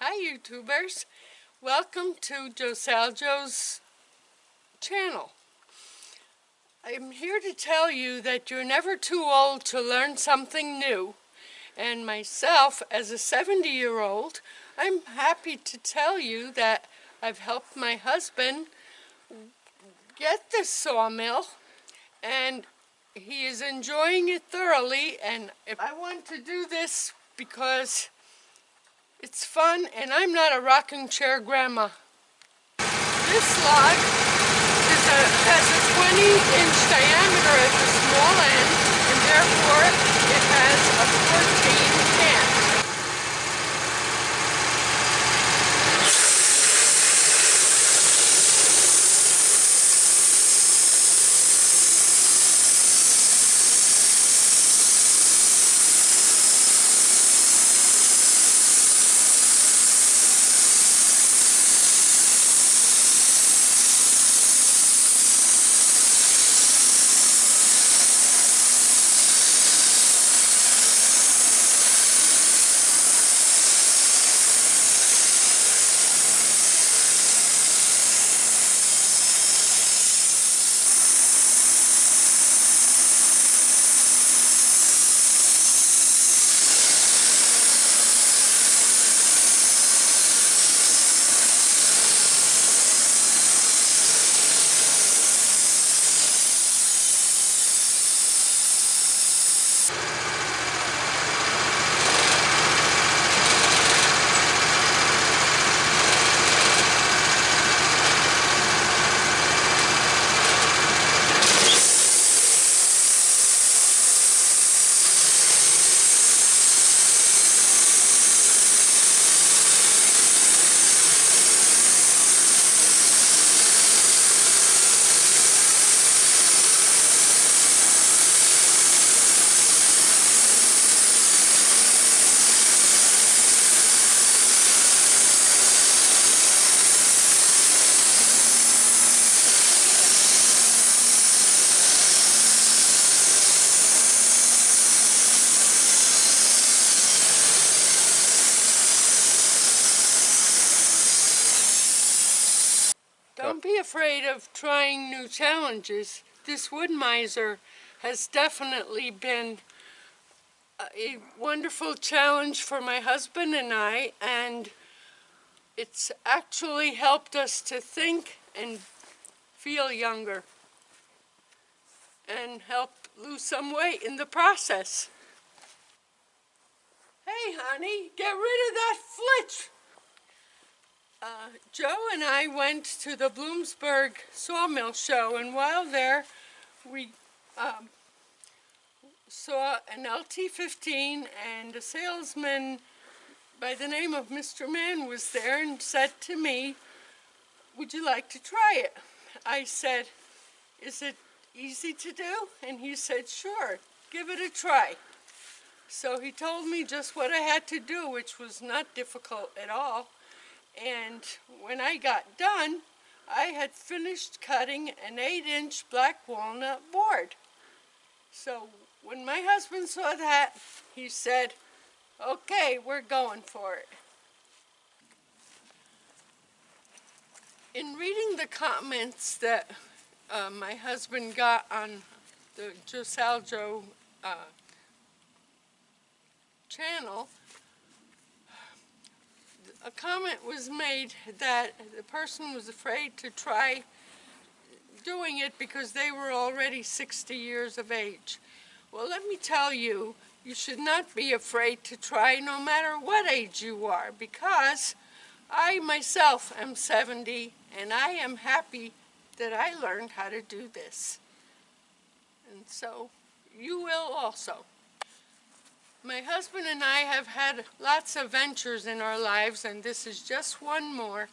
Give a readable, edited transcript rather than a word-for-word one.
Hi YouTubers, welcome to Josaljo's channel. I'm here to tell you that you're never too old to learn something new, and myself as a 70-year-old, I'm happy to tell you that I've helped my husband get this sawmill and he is enjoying it thoroughly. And I want to do this because it's fun, and I'm not a rocking chair grandma. This log has a 20-inch diameter at the small end, and therefore it has a 14 cant. Don't be afraid of trying new challenges. This Woodmizer has definitely been a wonderful challenge for my husband and I, and it's actually helped us to think and feel younger and help lose some weight in the process. Hey honey, get rid of that flitch! Joe and I went to the Bloomsburg sawmill show, and while there we saw an Lt15, and a salesman by the name of Mr. Mann was there and said to me, "Would you like to try it?" I said, "Is it easy to do?" And he said, "Sure, give it a try." So he told me just what I had to do, which was not difficult at all. And when I got done, I had finished cutting an 8-inch black walnut board. So when my husband saw that, he said, "Okay, we're going for it." In reading the comments that my husband got on the Josaljo channel, a comment was made that the person was afraid to try doing it because they were already 60 years of age. Well, let me tell you, you should not be afraid to try no matter what age you are, because I myself am 70 and I am happy that I learned how to do this. And so you will also. My husband and I have had lots of ventures in our lives, and this is just one more.